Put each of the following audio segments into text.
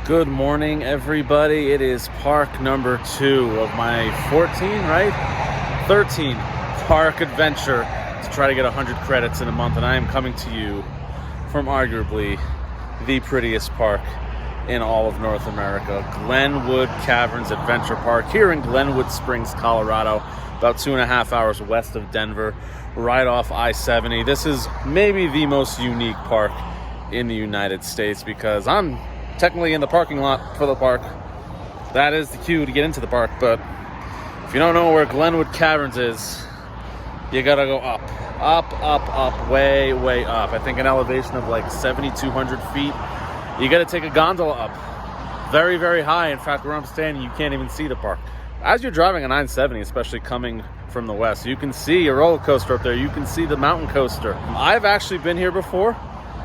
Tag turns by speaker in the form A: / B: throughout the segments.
A: Good morning, everybody. It is park number 2 of my 13 park adventure to try to get 100 credits in a month. And I am coming to you from arguably the prettiest park in all of North America, Glenwood Caverns Adventure Park here in Glenwood Springs, Colorado, about 2.5 hours west of Denver, right off I-70. This is maybe the most unique park in the United States because I'm technically in the parking lot for the park. That is the queue to get into the park, but if you don't know where Glenwood Caverns is, you gotta go up, way up. I think an elevation of like 7,200 feet. You gotta take a gondola up, very, very high. In fact, where I'm standing, you can't even see the park. As you're driving a 970, especially coming from the west, you can see a roller coaster up there. You can see the mountain coaster. I've actually been here before.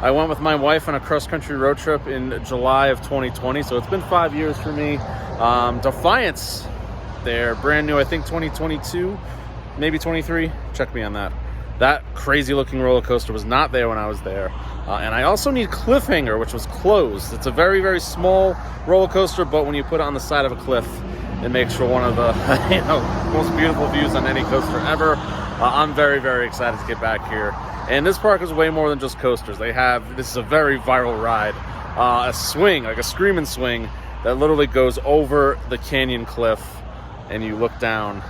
A: I went with my wife on a cross-country road trip in July of 2020, so it's been 5 years for me. Defiance, they're brand new, I think 2022, maybe 23. Check me on that. That crazy-looking roller coaster was not there when I was there. And I also need Cliffhanger, which was closed. It's a very, very small roller coaster, but when you put it on the side of a cliff, it makes for one of the most beautiful views on any coaster ever. I'm very, very excited to get back here. And this park is way more than just coasters. This is a very viral ride, a swing, like a screaming swing that literally goes over the canyon cliff and you look down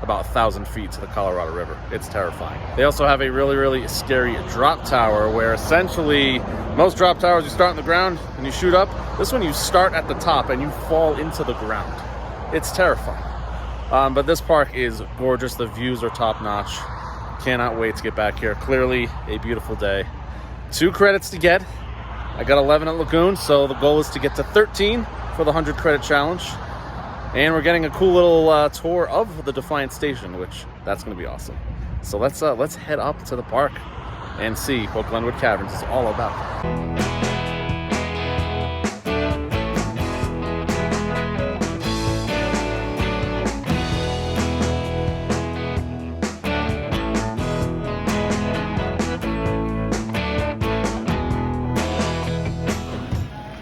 A: about 1,000 feet to the Colorado River. It's terrifying. They also have a really, really scary drop tower where essentially most drop towers you start on the ground and you shoot up. This one you start at the top and you fall into the ground. It's terrifying. But this park is gorgeous. The views are top notch. Cannot wait to get back here. Clearly a beautiful day. 2 credits to get. I got 11 at Lagoon, so the goal is to get to 13 for the 100 credit challenge. And we're getting a cool little tour of the Defiance station, which that's going to be awesome. So let's head up to the park and see what Glenwood Caverns is all about.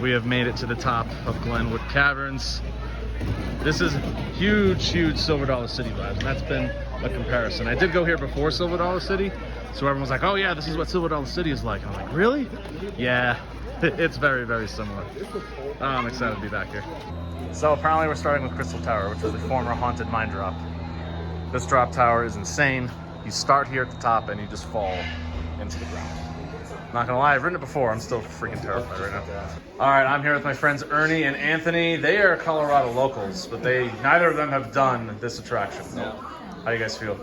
A: We have made it to the top of Glenwood Caverns. This is huge Silver Dollar City vibes, and that's been a comparison. I did go here before Silver Dollar City, so everyone was like, oh yeah, this is what Silver Dollar City is like. I'm like, really? Yeah, it's very, very similar. I'm excited to be back here. So apparently we're starting with Crystal Tower, which is the former haunted mine drop. This drop tower is insane. You start here at the top and you just fall into the ground. Not gonna lie, I've ridden it before. I'm still freaking terrified right now. All right, I'm here with my friends Ernie and Anthony. They are Colorado locals, but neither of them have done this attraction. No. How do you guys feel?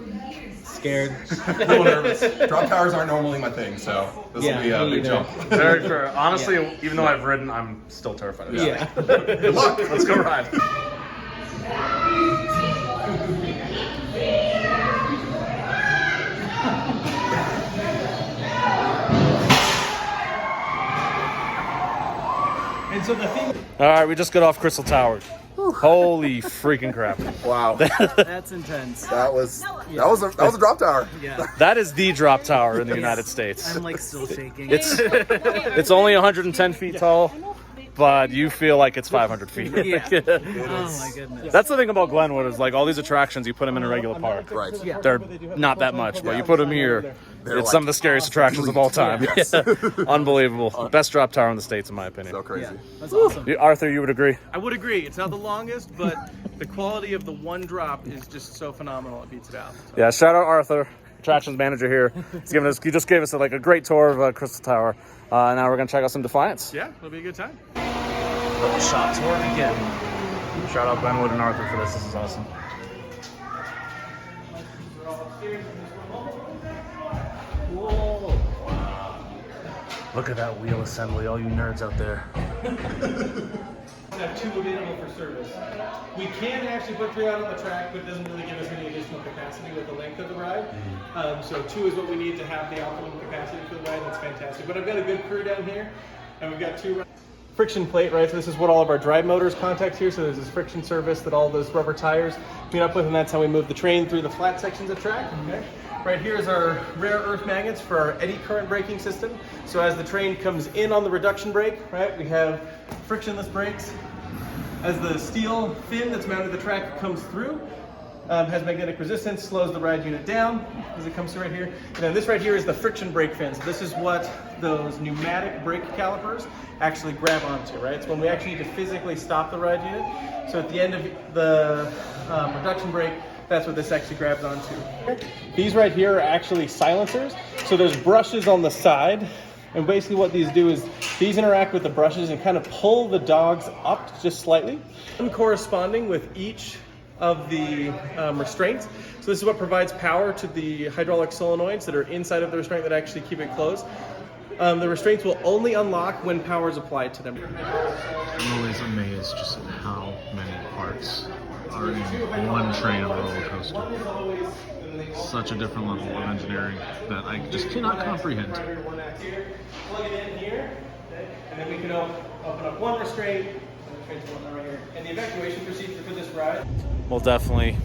B: Scared.
C: A little nervous. Drop towers aren't normally my thing, so this will be a big jump.
A: Very fair. Honestly, even though I've ridden, I'm still terrified of this thing.
C: Good luck.
A: Let's go ride.
B: And so the thing.
A: All right, we just got off Crystal Tower. Holy freaking crap!
C: Wow.
B: That's intense.
C: That was a drop tower.
B: Yeah.
A: That is the drop tower in the United States.
B: I'm like still shaking.
A: It's only 110 feet tall, but you feel like it's 500 feet.
B: Yeah. Oh my goodness.
A: That's the thing about Glenwood is like all these attractions, you put them in a regular park.
C: Right.
B: Yeah.
A: They're not that much, but you put them here,
C: They're
A: it's
C: like
A: some of the scariest attractions of all time.
C: Yes.
A: Unbelievable. Best drop tower in the States, in my opinion.
C: So crazy.
B: Yeah, that's awesome.
A: Arthur, you would agree?
D: I would agree. It's not the longest, but the quality of the one drop is just so phenomenal. It beats it out. So.
A: Yeah, shout out Arthur, attractions manager here. He just gave us a great tour of Crystal Tower. Now we're going to check out some Defiance.
D: Yeah, it'll be a good time.
A: Little shop tour again. Shout out Glenwood and Arthur for this. This is awesome. Whoa. Look at that wheel assembly, all you nerds out there.
D: Have 2 available for service. We can actually put 3 out on the track, but it doesn't really give us any additional capacity with the length of the ride. So 2 is what we need to have the optimum capacity for the ride. That's fantastic. But I've got a good crew down here, and we've got 2 friction plate, right? So this is what all of our drive motors contact here. So there's this friction surface that all those rubber tires meet up with, and that's how we move the train through the flat sections of track. Okay. Right here is our rare earth magnets for our eddy current braking system. So as the train comes in on the reduction brake, right, we have frictionless brakes. As the steel fin that's mounted to the track comes through, has magnetic resistance, slows the ride unit down as it comes through right here. And then this right here is the friction brake fin. So this is what those pneumatic brake calipers actually grab onto, right? It's when we actually need to physically stop the ride unit. So at the end of the reduction brake, that's what this actually grabs onto. These right here are actually silencers. So there's brushes on the side. And basically what these do is these interact with the brushes and kind of pull the dogs up just slightly, corresponding with each of the restraints. So this is what provides power to the hydraulic solenoids that are inside of the restraint that actually keep it closed. The restraints will only unlock when power is applied to them.
E: I'm always amazed just at how many parts are in one train of a roller coaster. Such a different level of engineering that I just cannot comprehend.
D: Plug it in here, and then we can open up one restraint, and the restraint's going right here. And the evacuation procedure for this ride.
A: Well, definitely,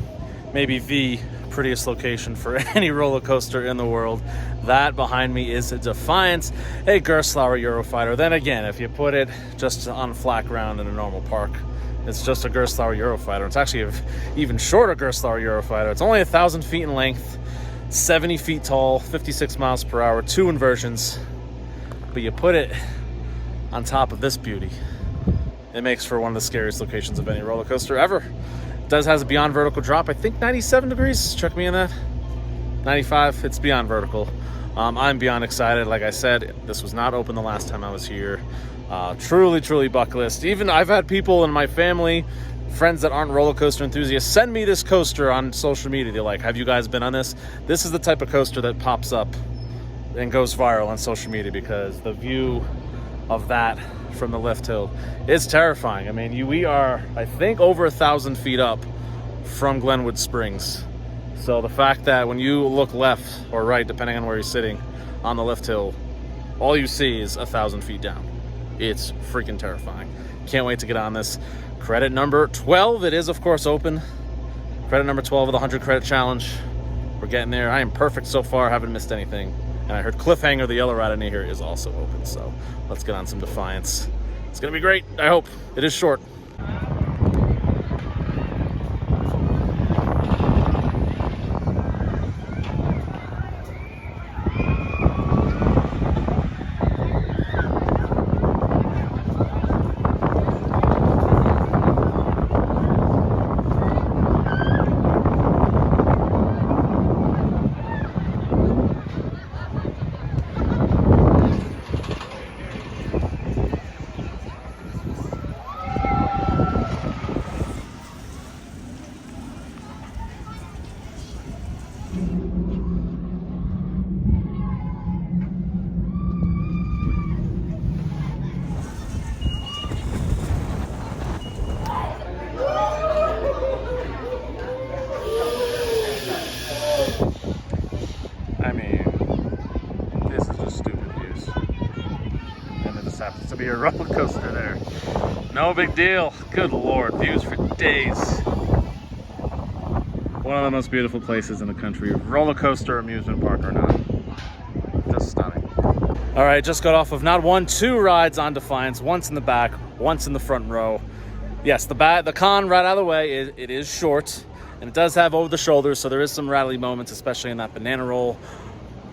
A: maybe the prettiest location for any roller coaster in the world. That behind me is Defiance, a Gerstlauer Eurofighter. Then again, if you put it just on flat ground in a normal park, it's just a Gerstlauer Eurofighter. It's actually an even shorter Gerstlauer Eurofighter. It's only 1,000 feet in length, 70 feet tall, 56 miles per hour, 2 inversions. But you put it on top of this beauty, it makes for one of the scariest locations of any roller coaster ever. It does has a beyond vertical drop, I think 97 degrees, check me in that. 95, it's beyond vertical. I'm beyond excited. Like I said, this was not open the last time I was here. Truly bucket list. Even I've had people in my family, friends that aren't roller coaster enthusiasts, send me this coaster on social media. They're like, have you guys been on this? This is the type of coaster that pops up and goes viral on social media because the view of that from the lift hill is terrifying. I mean, we are, I think, over 1,000 feet up from Glenwood Springs. So the fact that when you look left or right, depending on where you're sitting on the lift hill, all you see is 1,000 feet down. It's freaking terrifying. Can't wait to get on this. Credit number 12. It is, of course, open. Credit number 12 of the 100 credit challenge. We're getting there. I am perfect so far. Haven't missed anything. And I heard Cliffhanger, the yellow ride in here, is also open. So let's get on some Defiance. It's going to be great, I hope. It is short. I mean, this is just stupid views. And there just happens to be a roller coaster there. No big deal. Good Lord, views for days. One of the most beautiful places in the country. Roller coaster amusement park or not. Just stunning. All right, just got off of not one, 2 rides on Defiance. Once in the back, once in the front row. Yes, the con right out of the way, it is short. And it does have over the shoulders, so there is some rattly moments, especially in that banana roll.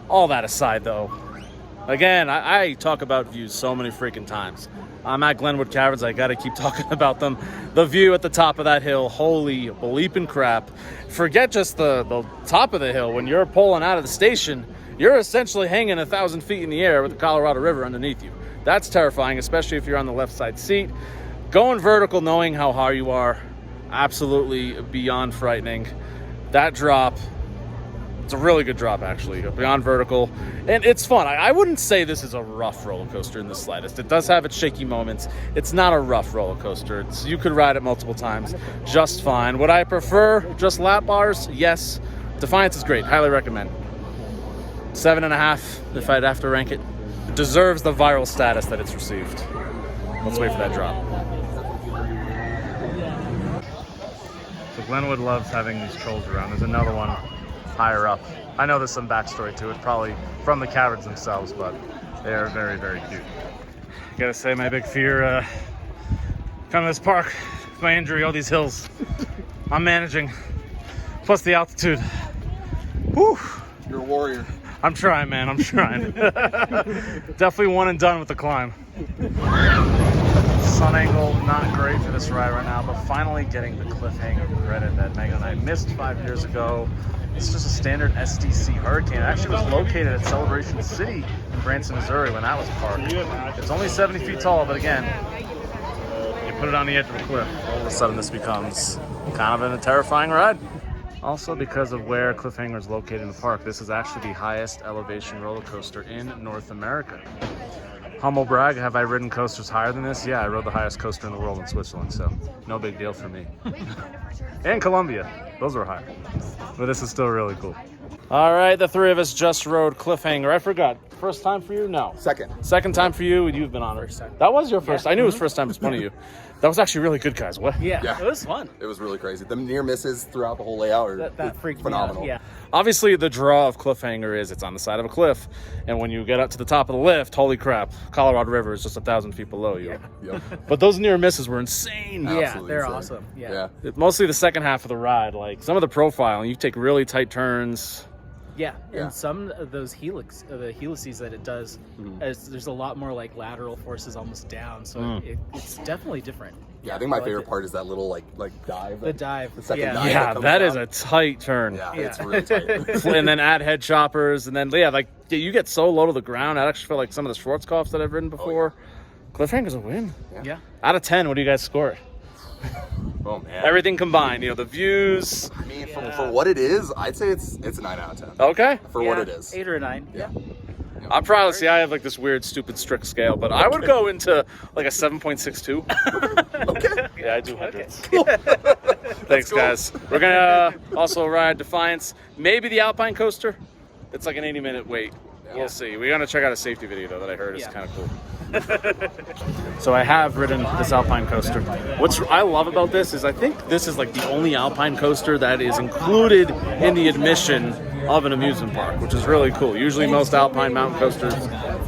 A: All that aside, though, again, I talk about views so many freaking times. I'm at Glenwood Caverns. I got to keep talking about them. The view at the top of that hill, holy bleeping crap. Forget just the top of the hill. When you're pulling out of the station, you're essentially hanging 1,000 feet in the air with the Colorado River underneath you. That's terrifying, especially if you're on the left side seat. Going vertical, knowing how high you are, absolutely beyond frightening. That drop, it's a really good drop actually, beyond vertical, and it's fun. I wouldn't say this is a rough roller coaster in the slightest. It does have its shaky moments. It's not a rough roller coaster. You could ride it multiple times just fine. Would I prefer just lap bars? Yes. Defiance is great, highly recommend. 7.5 if I'd have to rank it. It deserves the viral status that it's received. Let's wait for that drop. So Glenwood loves having these trolls around. There's another one higher up I know there's some backstory to it, probably from the caverns themselves, but they are very, very cute. Gotta say, my big fear coming to this park, my injury, all these hills. I'm managing, plus the altitude. Whew.
C: You're a warrior.
A: I'm trying, man, I'm trying. Definitely one and done with the climb. Sun angle, not great for this ride right now, but finally getting the Cliffhanger credit that Megan and I missed 5 years ago. It's just a standard SDC Hurricane. It actually was located at Celebration City in Branson, Missouri when that was parked. It's only 70 feet tall, but again, you put it on the edge of a cliff, all of a sudden this becomes kind of a terrifying ride. Also, because of where Cliffhanger is located in the park, this is actually the highest elevation roller coaster in North America. Humble brag, have I ridden coasters higher than this? Yeah, I rode the highest coaster in the world in Switzerland, so no big deal for me. And Colombia, those were higher. But this is still really cool. All right, the three of us just rode Cliffhanger. I forgot, first time for you? No. Second time for you, and you've been on it. That was your first. I knew it was first time, it's one of you. That was actually really good, guys. What?
B: Yeah, it was fun.
C: It was really crazy. The near misses throughout the whole layout are
B: That freaked
C: phenomenal.
B: me out. Yeah.
A: Obviously, the draw of Cliffhanger is it's on the side of a cliff, and when you get up to the top of the lift, holy crap, Colorado River is just 1,000 feet below you.
C: Yep.
A: But those near misses were insane.
B: Yeah,
C: Absolutely
B: they're
C: insane.
B: awesome. Yeah.
A: Mostly the second half of the ride, like some of the profiling, you take really tight turns.
B: Yeah,
C: Yeah.
B: and some of those the helices that it does, there's a lot more like lateral forces almost down, so it's definitely different.
C: Yeah, I think my
B: liked
C: favorite
B: it.
C: part is that little like dive.
B: The dive.
C: The second
B: Yeah.
C: dive.
A: Yeah,
C: comes
A: that is
C: down.
A: a tight turn.
C: Yeah,
B: Yeah.
C: it's really tight.
A: And then add head choppers, and then you get so low to the ground. I actually feel like some of the Schwarzkopfs that I've ridden before. Cliffhanger's a win.
B: Yeah.
A: Out of 10, what do you guys score it?
C: Oh man.
A: Everything combined, the views.
C: I mean, for what it is, I'd say it's a 9 out of 10.
A: Okay.
C: For what it is.
B: 8 or 9. Yeah.
A: I'm probably, see, I have like this weird, stupid, strict scale, but I would go into like a 7.62.
C: Okay.
A: Yeah, I do hundreds. Thanks,
C: cool.
A: guys. We're gonna also ride Defiance, maybe the Alpine Coaster. It's like an 80-minute wait. We'll see. We're gonna check out a safety video though that I heard is kind of cool. So I have ridden this Alpine Coaster. What I love about this is I think this is like the only Alpine Coaster that is included in the admission of an amusement park, which is really cool. Usually most Alpine mountain coasters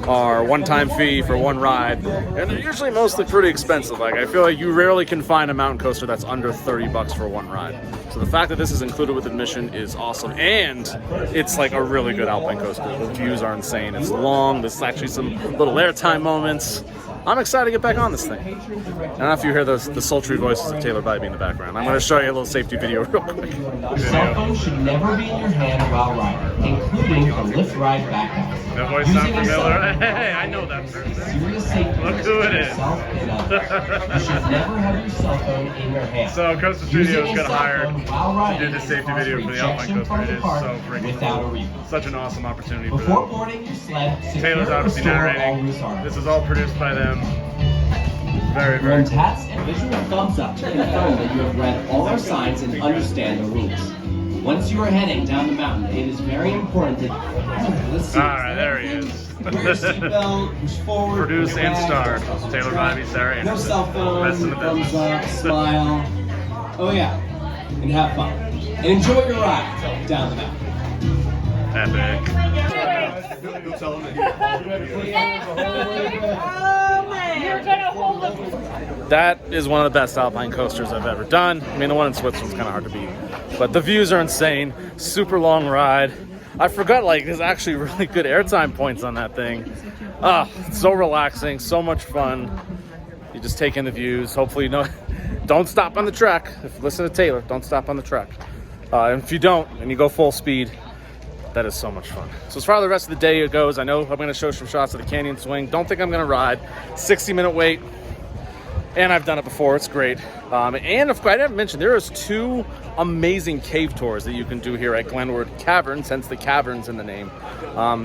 A: are one-time fee for one ride, and they're usually mostly pretty expensive. Like I feel like you rarely can find a mountain coaster that's under $30 for one ride. So the fact that this is included with admission is awesome, and it's like a really good Alpine coaster. The views are insane. It's long. There's actually some little airtime moments. I'm excited to get back on this thing. I don't know if you hear the sultry voices of Taylor Bybee in the background. I'm going to show you a little safety video real quick.
F: Cell phone should never be in your hand while riding, including a lift ride backup.
A: That voice sounds familiar. Hey, I know that person.
F: Serious safety
A: Look
F: risk
A: who
F: to
A: it is.
F: yourself and others. You should never have your cell phone in your hand.
A: So Coaster
F: Using
A: Studios
F: a
A: got
F: cell
A: hired
F: phone while riding
A: to do this safety
F: causes
A: video for the Alpine
F: rejection
A: Coaster.
F: from
A: It
F: the
A: is
F: park
A: so freaking
F: without a
A: cool.
F: refund.
A: Such an awesome opportunity for
F: Before
A: them.
F: boarding your sled, secure
A: Taylor's
F: or
A: obviously
F: restore all
A: narrating.
F: loose articles.
A: This is all produced by them. Very, very
F: Learn
A: cool.
F: tats and visual thumbs up to confirm that you have read all our signs and understand the rules. Once you are heading down the mountain, it is very important that let's see.
A: All right, there he is.
F: Wear your seatbelt, push forward.
A: Produced
F: put your
A: and
F: bag,
A: starred. Taylor Bybee, Sarah
F: No
A: Anderson.
F: cell phone,
A: Best in the
F: thumbs
A: business.
F: up, smile. Oh yeah, and have fun. And enjoy your ride down the mountain.
A: Epic. That is one of the best Alpine coasters I've ever done. I mean, the one in Switzerland's kind of hard to beat. But the views are insane. Super long ride. I forgot, like, there's actually really good airtime points on that thing. It's so relaxing, so much fun. You just take in the views. Hopefully, don't stop on the track. If you listen to Taylor, don't stop on the track. And if you don't, and you go full speed, that is so much fun. So as far as the rest of the day goes, I know I'm going to show some shots of the canyon swing. Don't think I'm going to ride. 60-minute wait. And I've done it before. It's great. And if I didn't mention, there is 2 amazing cave tours that you can do here at Glenwood Caverns, hence the caverns in the name.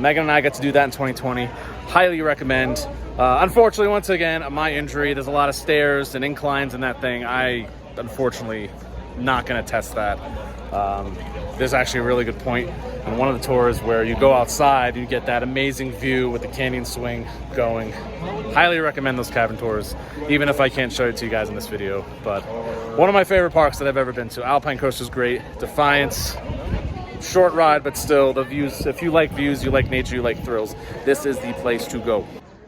A: Megan and I got to do that in 2020. Highly recommend. Unfortunately, once again, my injury, there's a lot of stairs and inclines in that thing. I, unfortunately, not going to test that. There's actually a really good point in one of the tours where you go outside, you get that amazing view with the canyon swing going. Highly recommend those cavern tours, even if I can't show it to you guys in this video. But one of my favorite parks that I've ever been to. Alpine Coaster is great. Defiance, Short ride, but still the views. If you like views, you like nature, you like thrills, this is the place to go.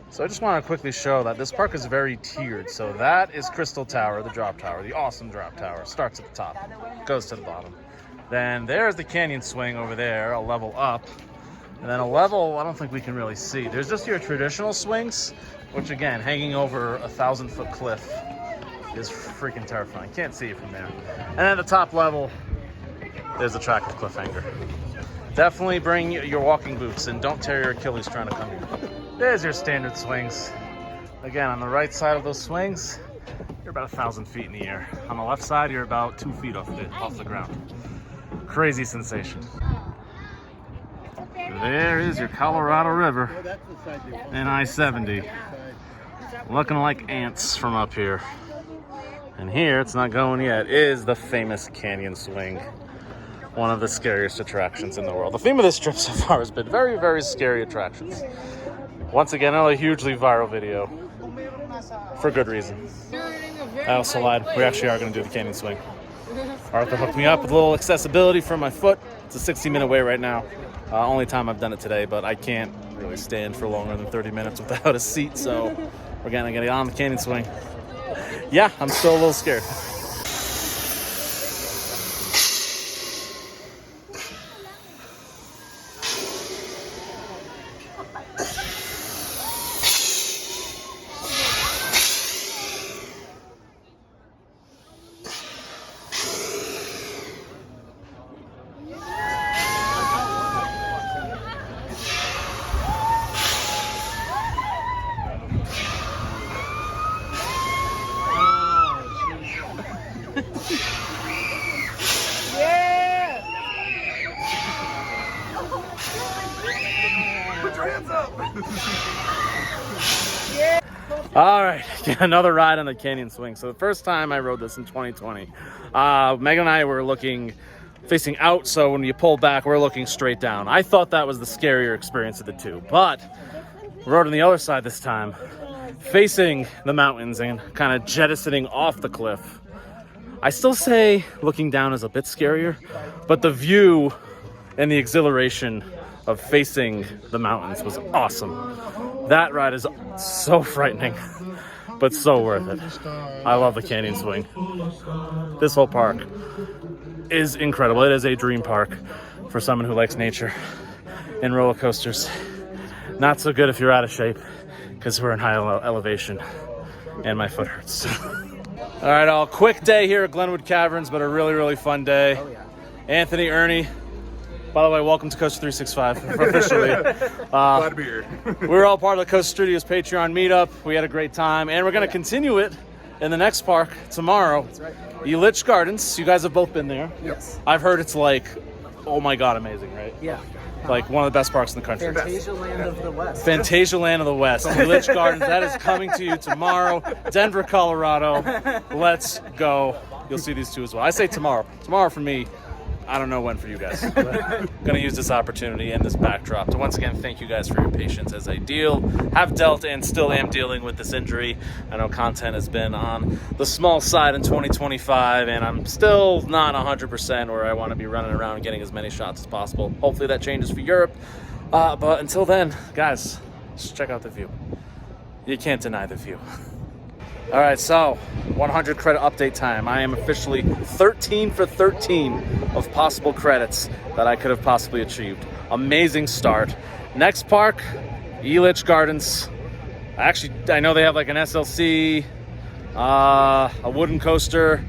A: So I just want to quickly show that this park is very tiered. So that is Crystal Tower, the drop tower, the awesome drop tower. Starts at the top, goes to the bottom. Then there's the canyon swing over there, a level up. And then a level, I don't think we can really see. There's just your traditional swings, which again, hanging over a 1,000-foot cliff is freaking terrifying. Can't see it from there. And at the top level, there's the track of Cliffhanger. Definitely bring your walking boots and don't tear your Achilles trying to come here. There's your standard swings. Again, on the right side of those swings, you're about 1,000 feet in the air. On the left side, you're about 2 feet off the ground. Crazy sensation. There is your Colorado River and I-70. Looking like ants from up here. And here, it's not going yet, is the famous canyon swing. One of the scariest attractions in the world. The theme of this trip so far has been very, very scary attractions. Once again, another hugely viral video. For good reason. I also lied. We actually are going to do the canyon swing. Arthur hooked me up with a little accessibility for my foot. It's a 60-minute wait right now. Only time I've done it today, but I can't really stand for longer than 30 minutes without a seat, so we're going to get on the canyon swing. Yeah, I'm still a little scared. All right, another ride on the canyon swing. So the first time I rode this in 2020, Megan and I were looking facing out, so when you pull back, we're looking straight down. I thought that was the scarier experience of the two, but we rode on the other side this time, facing the mountains and kind of jettisoning off the cliff. I still say looking down is a bit scarier, but the view and the exhilaration of facing the mountains was awesome. That ride is so frightening, but so worth it. I love the canyon swing. This whole park is incredible. It is a dream park for someone who likes nature and roller coasters. Not so good if you're out of shape, because we're in high elevation and my foot hurts. All right, all quick day here at Glenwood Caverns, but a really, really fun day.
B: Oh, yeah.
A: Anthony, Ernie, by the way, welcome to Coaster 365 officially.
C: Glad to be here.
A: We're all part of the Coaster Studios Patreon meetup. We had a great time, and we're going to continue it in the next park tomorrow.
B: That's right.
A: Elitch Gardens. You guys have both been there.
B: Yes.
A: I've heard it's like, oh my God, amazing, right?
B: Yeah.
A: Like one of the best parks in the country.
B: Fantasia Land of the West.
A: Fantasia Land of the West. Elitch Gardens. That is coming to you tomorrow. Denver, Colorado. Let's go. You'll see these two as well. I say tomorrow. Tomorrow for me. I don't know when for you guys. But going to use this opportunity and this backdrop to once again thank you guys for your patience as I have dealt and still am dealing with this injury. I know content has been on the small side in 2025, and I'm still not 100% where I want to be running around and getting as many shots as possible. Hopefully that changes for Europe. But until then, guys, just check out the view. You can't deny the view. All right, so 100 credit update time. I am officially 13 for 13 of possible credits that I could have possibly achieved. Amazing start. Next park, Elitch Gardens. Actually, I know they have like an SLC, a wooden coaster.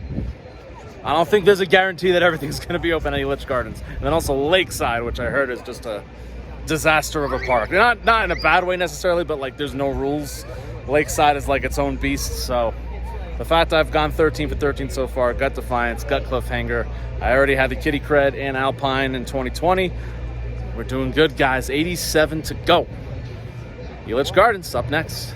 A: I don't think there's a guarantee that everything's going to be open at Elitch Gardens. And then also Lakeside, which I heard is just a disaster of a park. Not in a bad way necessarily, but like there's no rules. Lakeside is like its own beast, so the fact I've gone 13 for 13 so far, got Defiance, got Cliffhanger. I already had the Kitty Cred and Alpine in 2020. We're doing good, guys. 87 to go. Elitch Gardens up next.